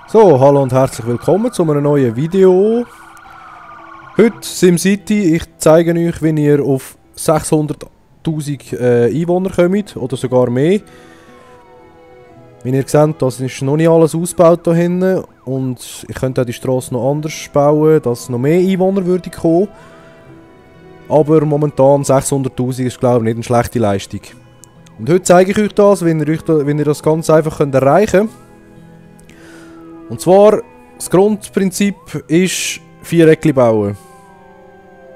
So, hallo und herzlich willkommen zu einem neuen Video. Heute SimCity. Ich zeige euch, wie ihr auf 600'000 Einwohner kommt, oder sogar mehr. Wie ihr seht, das ist noch nicht alles ausgebaut hier hinten. Und ich könnte auch die Straße noch anders bauen, dass noch mehr Einwohner würde kommen. Aber momentan 600'000 ist, glaube ich, nicht eine schlechte Leistung. Und heute zeige ich euch das, wie ihr das ganz einfach erreichen könnt. Und zwar, das Grundprinzip ist Viereckli bauen.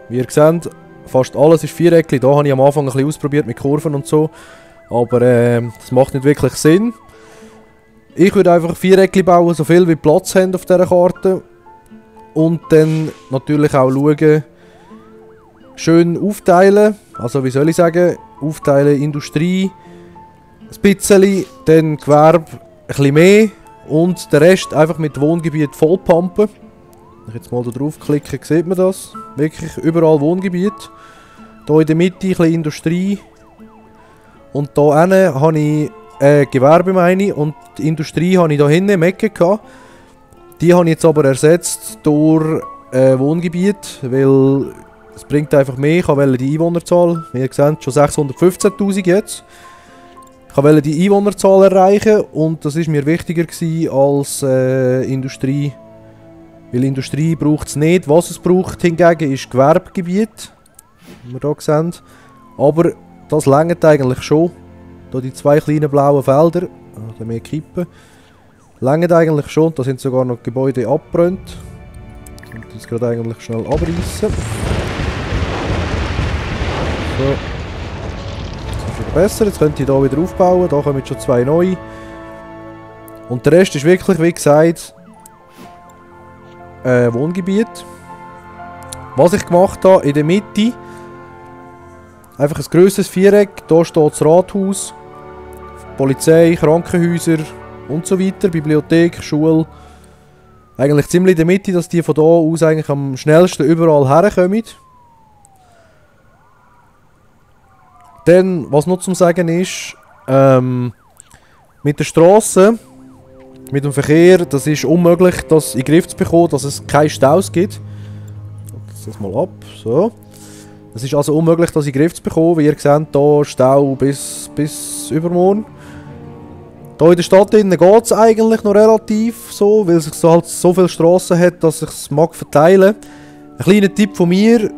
Wie ihr seht, fast alles ist Viereckli. Da habe ich am Anfang ein bisschen ausprobiert mit Kurven und so. Aber das macht nicht wirklich Sinn. Ich würde einfach Viereckli bauen, so viel wie Platz haben auf dieser Karte. Und dann natürlich auch schauen, schön aufteilen. Also wie soll ich sagen, aufteilen Industrie ein bisschen, dann Gewerbe ein bisschen mehr. Und den Rest einfach mit Wohngebiet vollpumpen. Wenn ich jetzt mal da drauf klicke, sieht man das. Wirklich überall Wohngebiet. Hier in der Mitte ein bisschen Industrie. Und hier hinten habe ich Gewerbe meine. Und die Industrie habe ich hier hinten im Ecke gehabt. Die habe ich jetzt aber ersetzt durch Wohngebiet. Weil es bringt einfach mehr. Ich wollte die Einwohnerzahl. Wie ihr seht, schon 615'000 jetzt. Ich wollte die Einwohnerzahl erreichen und das war mir wichtiger als Industrie. Weil Industrie braucht es nicht. Was es braucht hingegen ist Gewerbegebiet. Wie wir hier sehen. Aber das reicht eigentlich schon. Hier die zwei kleinen blauen Felder. Ein bisschen mehr kippen. Reicht eigentlich schon. Da sind sogar noch Gebäude abgebrannt. Ich kann das gerade eigentlich schnell abreißen. So. Besser, jetzt könnt ihr hier wieder aufbauen, da kommen schon zwei neue. Und der Rest ist wirklich, wie gesagt, Wohngebiet. Was ich gemacht habe, in der Mitte, einfach ein grosses Viereck, da steht das Rathaus, Polizei, Krankenhäuser und so weiter, Bibliothek, Schule. Eigentlich ziemlich in der Mitte, dass die von hier aus eigentlich am schnellsten überall herkommen. Dann, was noch zum Sagen ist, mit der Straße, mit dem Verkehr, das ist unmöglich, das in den Griff zu bekommen, dass es keine Staus gibt. Ich setze das mal ab, so. Es ist also unmöglich, das in den Griff zu bekommen, wie ihr seht, hier Stau bis übermorgen. Hier in der Stadt geht es eigentlich noch relativ so, weil es halt so viele Straßen hat, dass ich es mag verteilen. Ein kleiner Tipp von mir: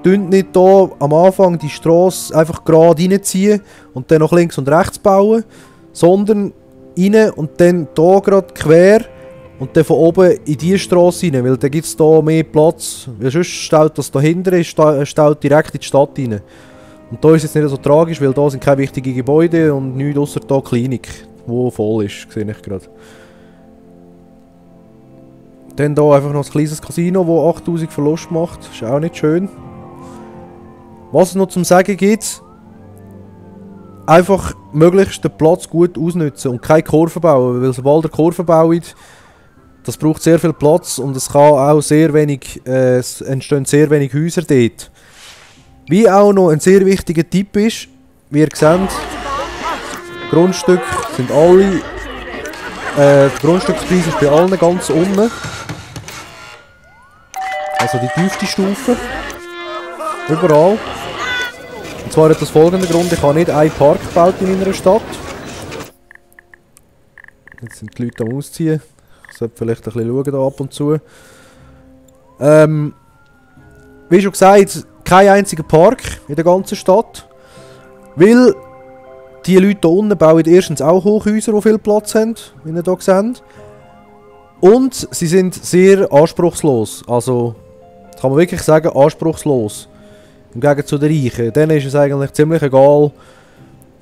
Dünnt nicht hier am Anfang die Strasse einfach gerade reinziehen und dann noch links und rechts bauen, sondern rein und dann hier gerade quer und dann von oben in diese Strasse rein, weil dann gibt es hier mehr Platz. Weil sonst staut das dahinter, staut direkt in die Stadt rein. Und da ist es nicht so tragisch, weil da sind keine wichtigen Gebäude und nichts außer hier Klinik, die voll ist, sehe ich gerade. Dann hier einfach noch ein kleines Casino, das 8000 Verlust macht, ist auch nicht schön. Was es noch zum Sagen gibt, einfach möglichst den Platz gut ausnutzen und keine Kurven bauen, weil sobald ihr Kurven baut, das braucht sehr viel Platz und es kann auch sehr wenig, es entstehen sehr wenig Häuser dort. Wie auch noch ein sehr wichtiger Tipp ist, wie ihr seht, Grundstücke sind alle, der Grundstückspreis ist bei allen ganz unten, also die tiefste Stufe. Überall. Und zwar hat das folgenden Grund: Ich habe nicht einen Park gebaut in meiner Stadt. Jetzt sind die Leute am Ausziehen. Ich sollte vielleicht ein bisschen schauen da ab und zu. Wie schon gesagt, kein einziger Park in der ganzen Stadt. Weil die Leute hier unten bauen erstens auch Hochhäuser, die viel Platz haben, wie ihr hier seht. Und sie sind sehr anspruchslos. Also, das kann man wirklich sagen, anspruchslos. Im Gegensatz zu den Reichen. Denen ist es eigentlich ziemlich egal.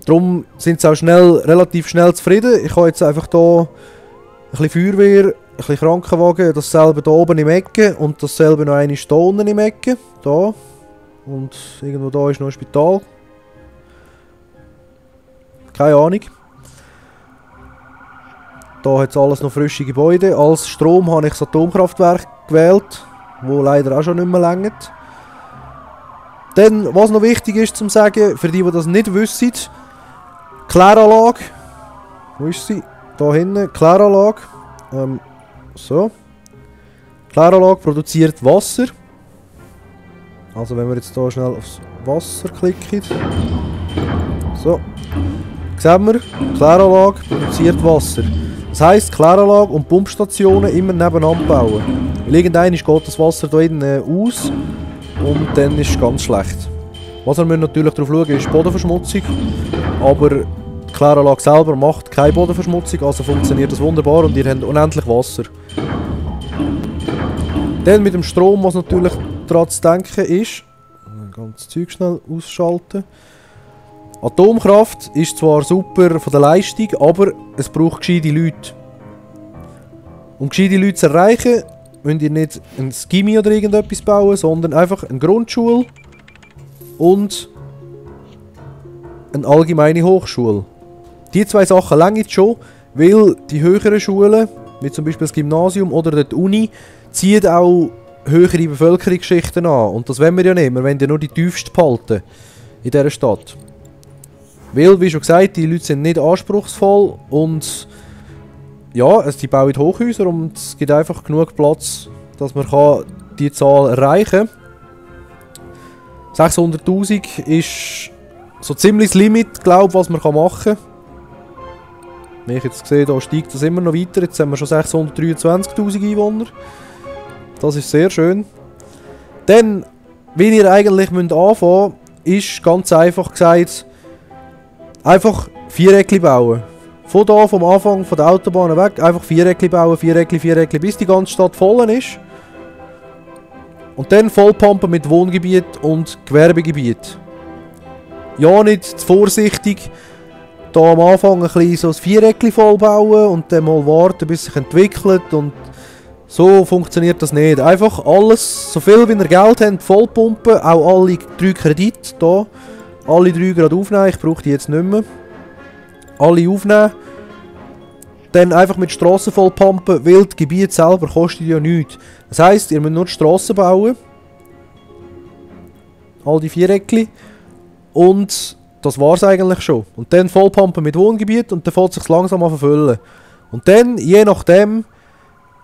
Darum sind sie auch relativ schnell zufrieden. Ich habe jetzt einfach hier ein bisschen Feuerwehr, ein bisschen Krankenwagen, dasselbe hier oben im Ecke und dasselbe noch einmal hier unten im Ecke. Da. Und irgendwo da ist noch ein Spital. Keine Ahnung. Da hat es alles noch frische Gebäude. Als Strom habe ich das Atomkraftwerk gewählt, wo leider auch schon nicht mehr reicht. Dann, was noch wichtig ist zu sagen, für die das nicht wissen, Kläranlage. Wo ist sie? Da hinten, Kläranlage. So. Kläranlage produziert Wasser. Also wenn wir jetzt hier schnell aufs Wasser klicken. So. Sehen wir, Kläranlage produziert Wasser. Das heisst, Kläranlage und Pumpstationen immer nebeneinander bauen. Weil irgendwann geht das Wasser hier innen aus und dann ist es ganz schlecht. Was wir natürlich darauf schauen, ist Bodenverschmutzung. Aber die Kläranlage selber macht keine Bodenverschmutzung, also funktioniert das wunderbar und ihr habt unendlich Wasser. Dann mit dem Strom, was natürlich daran zu denken ist, ganz Zeug schnell ausschalten. Atomkraft ist zwar super von der Leistung, aber es braucht gescheite Leute. Um gescheite Leute zu erreichen, müsst ihr nicht ein Gimmi oder irgendetwas bauen, sondern einfach eine Grundschule und eine allgemeine Hochschule. Die zwei Sachen reichen schon, weil die höheren Schulen, wie zum Beispiel das Gymnasium oder die Uni, ziehen auch höhere Bevölkerungsschichten an. Und das wollen wir ja nicht, wir wollen ja nur die tiefsten behalten in dieser Stadt. Weil, wie schon gesagt, die Leute sind nicht anspruchsvoll und ja, die bauen Hochhäuser und es gibt einfach genug Platz, dass man die Zahl erreichen kann. 600'000 ist so ziemlich das Limit, glaube ich, was man machen kann. Wie ich jetzt sehe, da steigt das immer noch weiter. Jetzt haben wir schon 623'000 Einwohner. Das ist sehr schön. Dann, wie ihr eigentlich anfangen müsst, ist ganz einfach gesagt, einfach Viereckli bauen. Von da, vom Anfang von der Autobahn weg, einfach Viereckli bauen, Viereckli, bis die ganze Stadt voll ist. Und dann vollpumpen mit Wohngebiet und Gewerbegebiet. Ja, nicht zu vorsichtig. Da am Anfang ein bisschen so ein Viereckli vollbauen und dann mal warten, bis es sich entwickelt. Und so funktioniert das nicht. Einfach alles, so viel wie ihr Geld habt, vollpumpen. Auch alle 3 Kredite hier. Alle 3 gerade aufnehmen, ich brauche die jetzt nicht mehr. Alle aufnehmen. Dann einfach mit Strassen vollpumpen, weil das Gebiet selber kostet ja nichts. Das heisst, ihr müsst nur die Strassen bauen. All die Viereckli. Und das war es eigentlich schon. Und dann vollpumpen mit Wohngebiet und dann fängt es sich langsam an verfüllen. Und dann, je nachdem,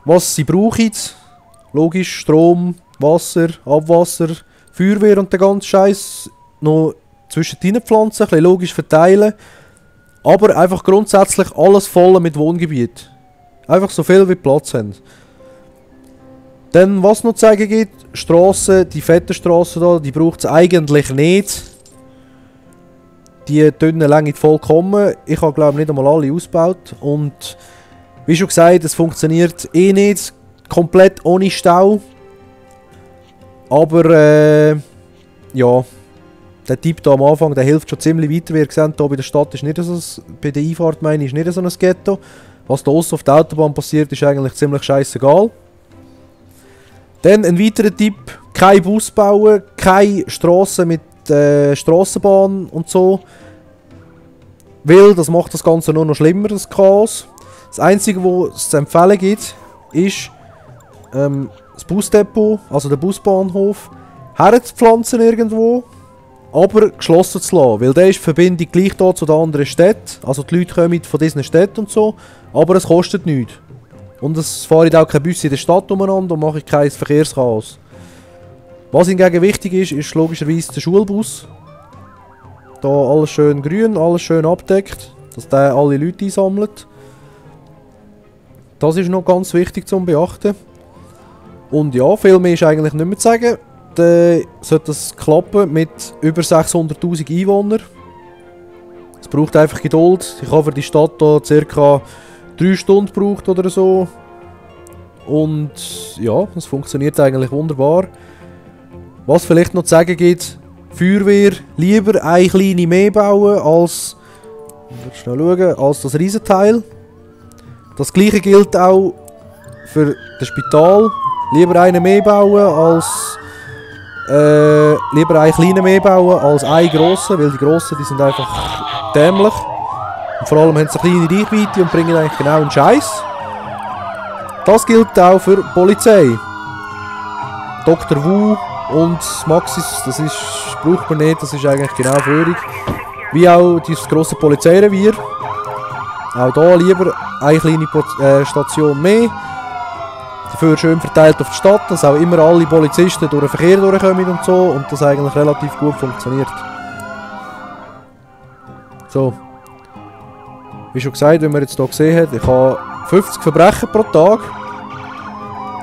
was sie brauchen, logisch Strom, Wasser, Abwasser, Feuerwehr und der ganze Scheiß, noch zwischen den Pflanzen, ein bisschen logisch verteilen. Aber einfach grundsätzlich alles voll mit Wohngebiet. Einfach so viel wie Platz haben. Dann, was noch zu sagen gibt, Strassen, die fetten Strassen hier, die braucht es eigentlich nicht. Die dünnen Länge vollkommen. Ich habe glaube ich nicht einmal alle ausgebaut. Und wie schon gesagt, es funktioniert eh nicht komplett ohne Stau. Aber ja, der Typ hier am Anfang, der hilft schon ziemlich weiter. Wie ihr seht, hier bei der Stadt ist nicht so, bei der Einfahrt meine ich, ist nicht so ein Ghetto. Was da auf der Autobahn passiert, ist eigentlich ziemlich scheißegal. Dann ein weiterer Tipp, kein Bus bauen, keine Strassen mit Strassenbahn und so. Weil das macht das Ganze nur noch schlimmer, das Chaos. Das Einzige, was es zu empfehlen gibt, ist das Busdepot, also der Busbahnhof, herzupflanzen irgendwo, aber geschlossen zu lassen. Weil der ist die Verbindung gleich da zu den anderen Städten. Also die Leute kommen von diesen Städten und so, aber es kostet nichts. Und es fahren auch keine Busse in der Stadt umeinander und mache kein Verkehrschaos. Was hingegen wichtig ist, ist logischerweise der Schulbus. Da alles schön grün, alles schön abdeckt, dass der alle Leute einsammelt. Das ist noch ganz wichtig zu beachten. Und ja, viel mehr ist eigentlich nicht mehr zu sagen. Dann sollte das klappen mit über 600'000 Einwohnern. Es braucht einfach Geduld. Ich habe für die Stadt hier ca. 3 Stunden gebraucht oder so. Und ja, es funktioniert eigentlich wunderbar. Was vielleicht noch zu sagen gibt, Feuerwehr lieber eine kleine mehr bauen als, schnell schauen, als das Riesenteil. Das gleiche gilt auch für das Spital. Lieber eine mehr bauen als lieber eine kleine mehr bauen als eine grosse, weil die grossen die sind einfach dämlich. Und vor allem haben sie eine kleine Reichweite und bringen eigentlich genau einen Scheiß. Das gilt auch für die Polizei. Dr. Wu und Maxis, das braucht man nicht, das ist eigentlich genau führig. Wie auch dieses grosse Polizeirevier. Auch hier lieber eine kleine Station mehr. Dafür schön verteilt auf die Stadt, dass auch immer alle Polizisten durch den Verkehr durchkommen und so. Und das eigentlich relativ gut funktioniert. So. Wie schon gesagt, wie man jetzt hier gesehen hat, ich habe 50 Verbrechen pro Tag.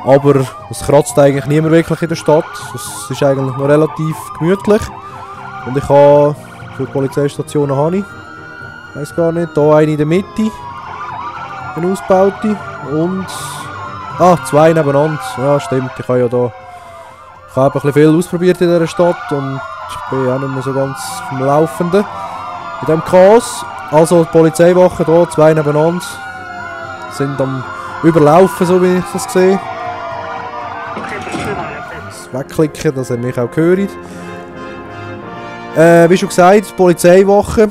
Aber es kratzt eigentlich niemand wirklich in der Stadt. Es ist eigentlich noch relativ gemütlich. Und ich habe, wie viele Polizeistationen habe ich? Ich weiß gar nicht. Hier eine in der Mitte. Eine ausgebaute. Und... ah, zwei nebeneinander. Ja, stimmt. Ich habe ja da... Ich habe ein bisschen viel ausprobiert in dieser Stadt. Und ich bin auch nicht mehr so ganz vom Laufenden. In diesem Chaos. Also die Polizeiwachen hier, zwei nebeneinander. Sind am Überlaufen, so wie ich das sehe. Das Wegklicken, dass ihr mich auch hört. Wie schon gesagt, Polizeiwache.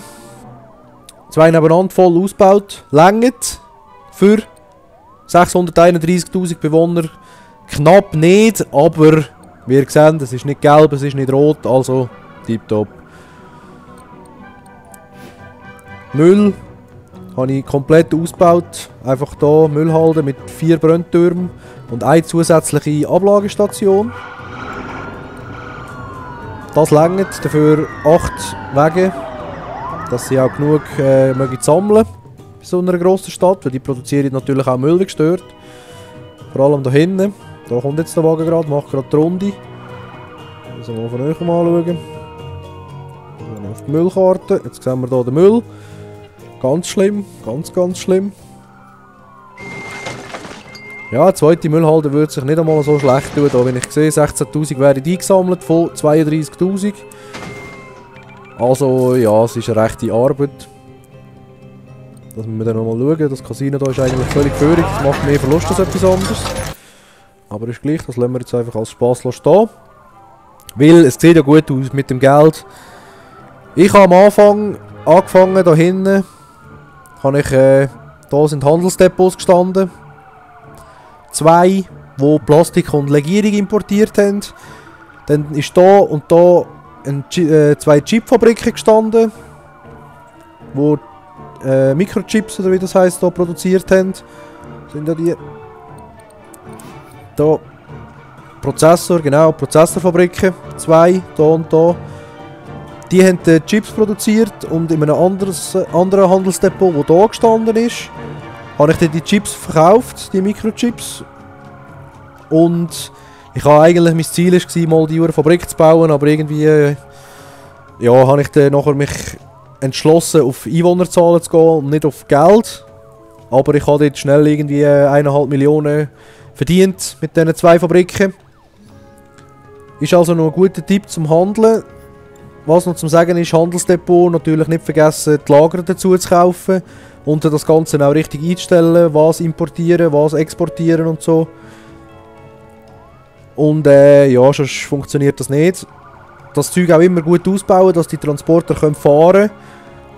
Zwei nebeneinander voll ausgebaut. Längt für 631.000 Bewohner. Knapp nicht, aber wie ihr seht, es ist nicht gelb, es ist nicht rot, also tipptopp. Müll habe ich komplett ausgebaut. Einfach hier Müllhalde mit 4 Brenntürmen und eine zusätzliche Ablagestation. Das reicht dafür 8 Wege, dass sie auch genug mögen sammeln bei so einer grossen Stadt, weil die produzieren natürlich auch Müll, wie gestört. Vor allem da hinten. Da kommt jetzt der Wagen gerade, macht gerade die Runde. Also mal von euch mal anschauen. Dann auf die Müllkarte. Jetzt sehen wir hier den Müll. Ganz schlimm, ganz schlimm. Ja, die zweite Müllhalde würde sich nicht einmal so schlecht tun. Da, wenn ich sehe, 16.000 werden eingesammelt von 32.000. Also ja, es ist eine rechte Arbeit. Das müssen wir dann nochmal schauen. Das Casino da ist eigentlich völlig führig. Das macht mehr Verlust als etwas anderes. Aber ist gleich, das lassen wir jetzt einfach als Spaß stehen. Weil es sieht ja gut aus mit dem Geld. Ich habe am Anfang angefangen, da hinten. Da sind Handelsdepots gestanden. 2, die Plastik und Legierung importiert haben. Dann ist da und da 2 Chipfabriken gestanden, wo Mikrochips, oder wie das heisst, da produziert haben. Sind da die? Da. Prozessor, genau, Prozessorfabriken. 2, da und da. Die haben Chips produziert und in einem anderen Handelsdepot, wo da gestanden ist, habe ich dann die Chips verkauft, die Mikrochips. Und ich habe eigentlich, mein Ziel war, mal die Fabrik zu bauen, aber irgendwie ja, habe ich dann nachher mich entschlossen, auf Einwohnerzahlen zu gehen und nicht auf Geld. Aber ich habe dort schnell irgendwie 1,5 Millionen verdient mit diesen 2 Fabriken. Ist also noch ein guter Tipp zum Handeln. Was noch zum Sagen ist, Handelsdepot, natürlich nicht vergessen, die Lager dazu zu kaufen und das Ganze auch richtig einzustellen, was importieren, was exportieren und so. Und ja, sonst funktioniert das nicht. Das Zeug auch immer gut ausbauen, dass die Transporter fahren können.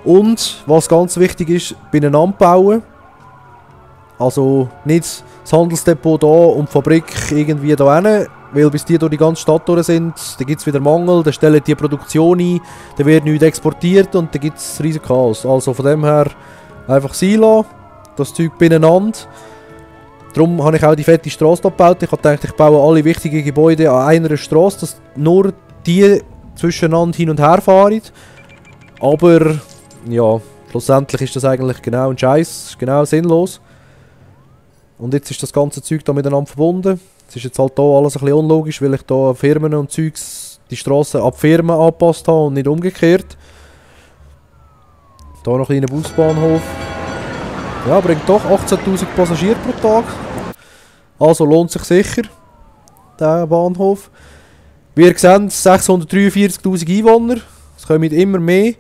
Und, was ganz wichtig ist, beieinander bauen. Also nicht das Handelsdepot da und die Fabrik irgendwie da hin. Weil bis die durch die ganze Stadt durch sind, dann gibt es wieder Mangel, dann stellen die Produktion ein, dann wird nichts exportiert und dann gibt es riesen Chaos. Also von dem her einfach sein lassen, das Zeug beieinander. Darum habe ich auch die fette Straße gebaut. Ich habe gedacht, ich baue alle wichtigen Gebäude an einer Straße, dass nur die zwischeneinander hin und her fahren. Aber ja, schlussendlich ist das eigentlich genau ein Scheiß, genau sinnlos. Und jetzt ist das ganze Zeug da miteinander verbunden. Es ist jetzt halt hier alles ein bisschen unlogisch, weil ich hier Firmen und Zeugs die Strassen ab Firmen angepasst habe und nicht umgekehrt. Hier noch ein kleiner Busbahnhof. Ja, bringt doch 18.000 Passagiere pro Tag. Also lohnt sich sicher, der Bahnhof. Wie ihr seht, 643.000 Einwohner. Es kommen immer mehr.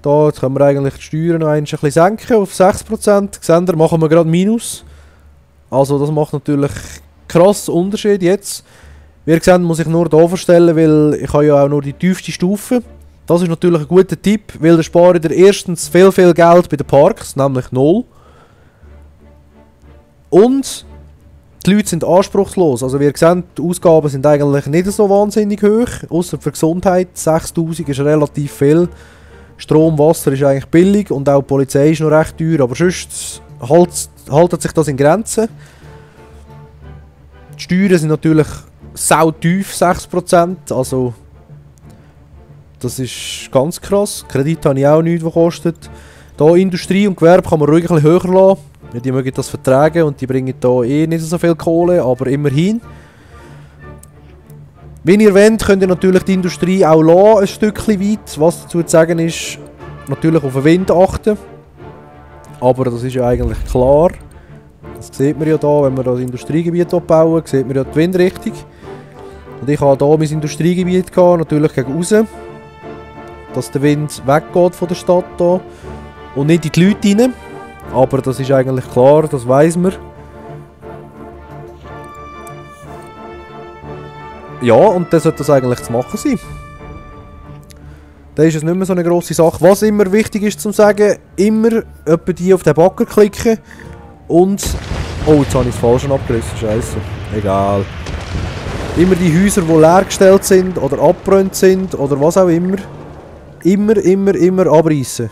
Da jetzt können wir eigentlich die Steuern noch ein bisschen senken auf 6%. Seht ihr, machen wir gerade Minus. Also das macht natürlich krass Unterschied jetzt. Wie ihr seht, muss ich nur hier verstellen, weil ich habe ja auch nur die tiefste Stufe. Das ist natürlich ein guter Tipp, weil da spare ich erstens viel Geld bei den Parks, nämlich 0. Und die Leute sind anspruchslos. Also wie ihr seht, die Ausgaben sind eigentlich nicht so wahnsinnig hoch, außer für Gesundheit. 6'000 ist relativ viel. Strom, Wasser ist eigentlich billig und auch die Polizei ist noch recht teuer, aber sonst haltet sich das in Grenzen. Die Steuern sind natürlich sau tief, 6%, also das ist ganz krass. Kredit habe ich auch nichts, der kostet. Hier Industrie und Gewerbe kann man ruhig ein bisschen höher lassen. Ja, die mögen das vertragen und die bringen hier eh nicht so viel Kohle, aber immerhin. Wenn ihr wollt, könnt ihr natürlich die Industrie auch lassen, ein Stückchen weit. Was dazu zu sagen ist, natürlich auf den Wind achten. Aber das ist ja eigentlich klar. Das sieht man ja hier, wenn man das Industriegebiet bauen, sieht man ja die Windrichtung. Und ich habe hier mein Industriegebiet gehabt, natürlich gegen raus. Dass der Wind weggeht von der Stadt hier. Und nicht in die Leute rein. Aber das ist eigentlich klar, das weiss man. Ja, und dann sollte das eigentlich zu machen sein. Dann ist es nicht mehr so eine grosse Sache. Was immer wichtig ist zu sagen, immer etwa die auf den Bagger klicken. Und... Oh, jetzt habe ich das falsch abgerissen, scheiße. Egal. Immer die Häuser, die leer gestellt sind oder abgebrannt sind oder was auch immer. Immer abreißen.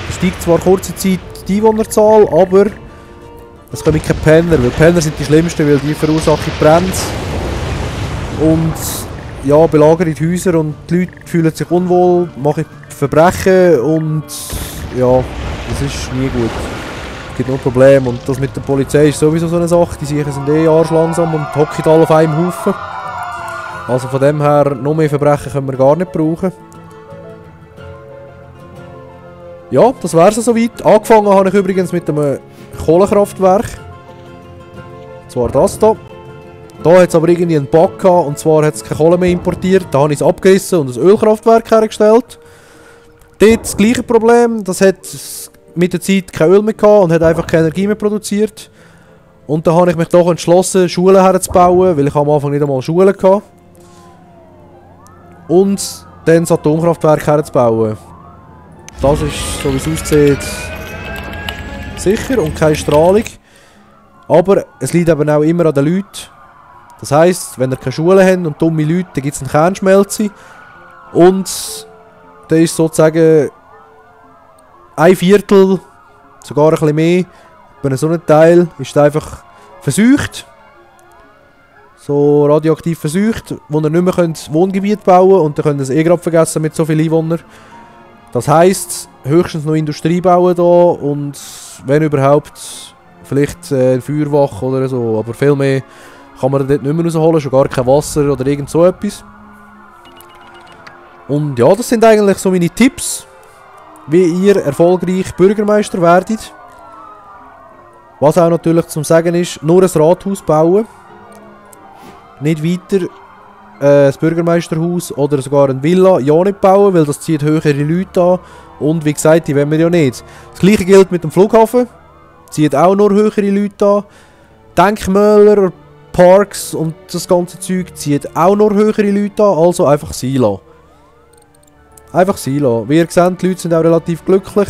Es steigt zwar kurze Zeit die Einwohnerzahl, aber es kommen keine Penner, weil Penner sind die schlimmsten, weil die verursachen Brände und ja, belagern die Häuser und die Leute fühlen sich unwohl, machen Verbrechen und ja, das ist nie gut. Es gibt nur Probleme und das mit der Polizei ist sowieso so eine Sache, die sicher sind eh arschlangsam und hocken alle auf einem Haufen. Also von dem her, noch mehr Verbrechen können wir gar nicht brauchen. Ja, das wäre es soweit. Angefangen habe ich übrigens mit einem Kohlekraftwerk. Und zwar das hier. Da hat es aber irgendwie einen Bug gehabt, und zwar hat es keine Kohle mehr importiert. Da habe ich es abgerissen und ein Ölkraftwerk hergestellt. Dort das gleiche Problem. Das hat mit der Zeit kein Öl mehr gehabt und hat einfach keine Energie mehr produziert. Und da habe ich mich doch entschlossen, Schulen herzubauen, weil ich am Anfang nicht einmal Schulen hatte. Und dann das Atomkraftwerk herzubauen. Das ist, so wie es aussieht, sicher und keine Strahlung. Aber es liegt eben auch immer an den Leuten. Das heisst, wenn ihr keine Schule habt und dumme Leute, dann gibt es eine Kernschmelze. Und dann ist sozusagen ein Viertel, sogar ein bisschen mehr, bei so einem Teil ist einfach verseucht. So radioaktiv verseucht, wo ihr nicht mehr Wohngebiet bauen könnt und dann könnt ihr es eh gerade vergessen mit so vielen Einwohnern. Das heisst, höchstens noch Industrie bauen da und wenn überhaupt, vielleicht eine Feuerwache oder so, aber viel mehr kann man dort nicht mehr rausholen, schon gar kein Wasser oder irgend so etwas. Und ja, das sind eigentlich so meine Tipps, wie ihr erfolgreich Bürgermeister werdet. Was auch natürlich zum Sagen ist, nur ein Rathaus bauen, nicht weiter das Bürgermeisterhaus oder sogar eine Villa ja nicht bauen, weil das zieht höhere Leute an. Und wie gesagt, die wollen wir ja nicht. Das gleiche gilt mit dem Flughafen. Zieht auch nur höhere Leute an. Denkmäler, Parks und das ganze Zeug zieht auch nur höhere Leute an. Also einfach sein lassen. Einfach sein lassen. Wie ihr seht, die Leute sind auch relativ glücklich.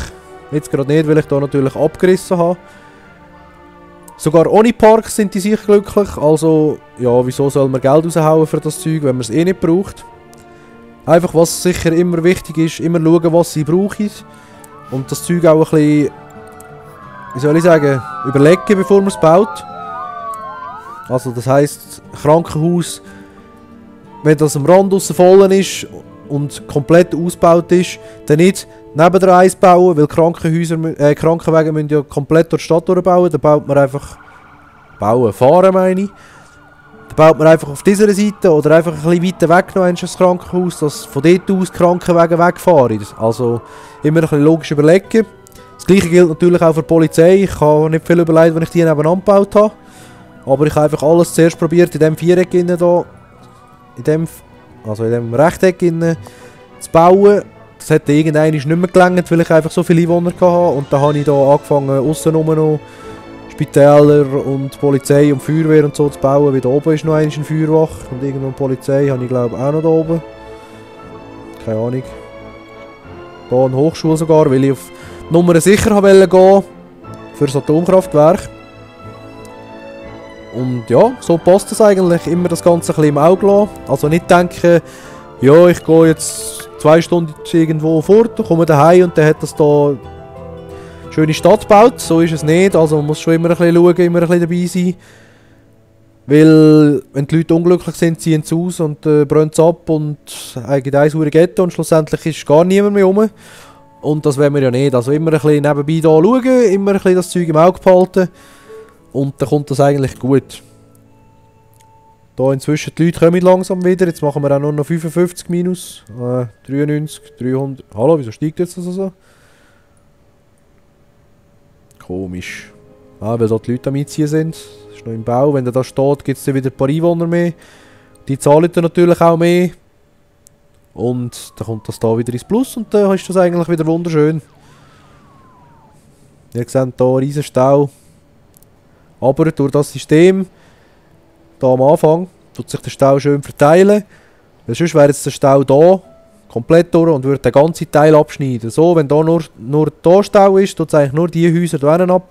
Jetzt gerade nicht, weil ich da natürlich abgerissen habe. Sogar ohne Parks sind die sicher glücklich, also ja, wieso soll man Geld raushauen für das Zeug, wenn man es eh nicht braucht. Einfach, was sicher immer wichtig ist, immer schauen, was sie brauchen. Und das Zeug auch ein bisschen, wie soll ich sagen, überlegen, bevor man es baut. Also das heisst, Krankenhaus, wenn das am Rand aussen voll ist und komplett ausgebaut ist, dann nicht neben der Eis bauen, weil Krankenwagen müssen ja komplett durch die Stadt durchbauen. Dann baut man einfach... fahren meine ich. Dann baut man einfach auf dieser Seite oder einfach ein bisschen weiter weg noch ein Krankenhaus, dass von dort aus Krankenwagen wegfahren. Also immer ein bisschen logisch überlegen. Das gleiche gilt natürlich auch für die Polizei. Ich habe nicht viel überlegt, wenn ich die nebeneinander gebaut habe. Aber ich habe einfach alles zuerst probiert, in diesem Viereck hier, in dem Rechteck zu bauen. Das hat irgendwann nicht mehr gelangt, weil ich einfach so viele Einwohner hatte. Und dann habe ich hier angefangen, aussenrum noch Spitäler und Polizei und Feuerwehr und so zu bauen. Wie da oben ist noch eine Feuerwache und irgendwo eine Polizei habe ich glaube auch noch da oben. Keine Ahnung. Hier eine Hochschule sogar, weil ich auf Nummer sicher wollte gehen für das Atomkraftwerk. Und ja, so passt das eigentlich. Immer das Ganze ein bisschen im Auge lassen. Also nicht denken, ja, ich gehe jetzt 2 Stunden irgendwo fort, komme daheim und dann hat das da eine schöne Stadt gebaut. So ist es nicht, also man muss schon immer ein bisschen schauen, immer ein bisschen dabei sein. Weil, wenn die Leute unglücklich sind, ziehen sie aus und brennen es ab und eigentlich ein saure Ghetto und schlussendlich ist gar niemand mehr rum. Und das wollen wir ja nicht, also immer ein bisschen nebenbei da schauen, immer ein bisschen das Zeug im Auge behalten und dann kommt das eigentlich gut. Da inzwischen die Leute kommen langsam wieder, jetzt machen wir auch nur noch 55 minus, 93, 300, hallo, wieso steigt jetzt das so? Komisch. Ah, weil da die Leute am Einziehen sind. Das ist noch im Bau. Wenn der da steht, gibt es dann wieder ein paar Einwohner mehr. Die zahlen dann natürlich auch mehr. Und dann kommt das da wieder ins Plus und dann ist das eigentlich wieder wunderschön. Ihr seht hier einen riesen Stau. Aber durch das System, da am Anfang, tut sich der Stau schön verteilen. Weil sonst wäre jetzt der Stau da komplett durch und würde den ganzen Teil abschneiden. So, wenn da nur da Stau ist, tut es eigentlich nur die Häuser hier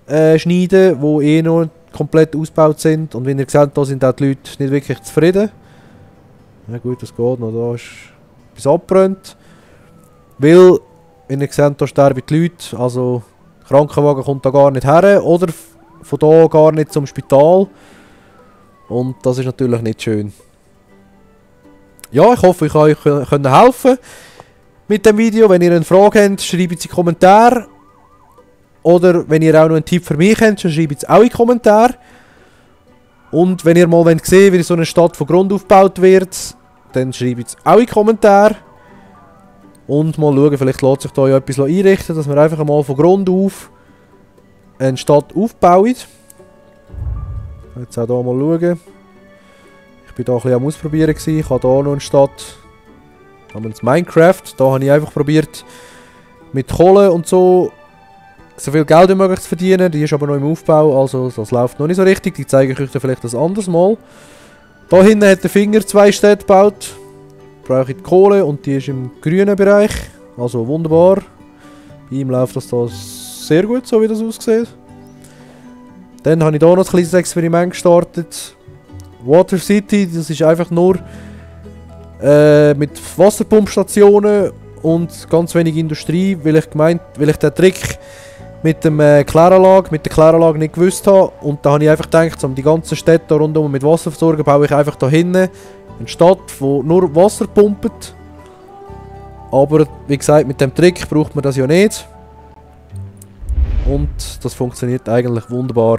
abschneiden, die eh noch komplett ausgebaut sind. Und wie ihr seht, da sind auch die Leute nicht wirklich zufrieden. Ja gut, das geht noch, da ist etwas abbrennt. Weil, wie ihr seht, da sterben die Leute, also der Krankenwagen kommt da gar nicht her oder von da gar nicht zum Spital. Und das ist natürlich nicht schön. Ja, ich hoffe, ich kann euch helfen mit dem Video. Wenn ihr eine Frage habt, schreibt es in die Kommentare. Oder wenn ihr auch noch einen Tipp für mich habt, dann schreibt es auch in die Kommentare. Und wenn ihr mal sehen wollt, wie so eine Stadt von Grund aufgebaut wird, dann schreibt es auch in die Kommentare. Und mal schauen, vielleicht lässt sich da ja etwas einrichten, dass wir einfach mal von Grund auf eine Stadt aufbauen. Jetzt auch hier mal schauen. Ich bin da ein bisschen am Ausprobieren gewesen. Ich habe hier noch eine Stadt namens Minecraft. Da habe ich einfach probiert, mit Kohle und so viel Geld wie möglich zu verdienen. Die ist aber noch im Aufbau, also das läuft noch nicht so richtig. Die zeige ich euch dann vielleicht ein anderes Mal. Da hinten hat der Finger 2 Städte gebaut. Brauche ich die Kohle und die ist im grünen Bereich. Also wunderbar. Bei ihm läuft das da sehr gut, so wie das aussieht. Dann habe ich hier noch ein kleines Experiment gestartet. Water City, das ist einfach nur mit Wasserpumpstationen und ganz wenig Industrie, weil ich den Trick mit der Kläranlage nicht gewusst habe. Und da habe ich einfach gedacht, um die ganzen Städte hier rundum mit Wasser zu versorgen, baue ich einfach da hinten eine Stadt, die nur Wasser pumpt. Aber wie gesagt, mit dem Trick braucht man das ja nicht. Und das funktioniert eigentlich wunderbar.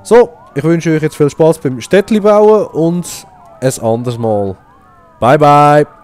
So, ich wünsche euch jetzt viel Spaß beim Städtli bauen und ein anderes Mal. Bye bye!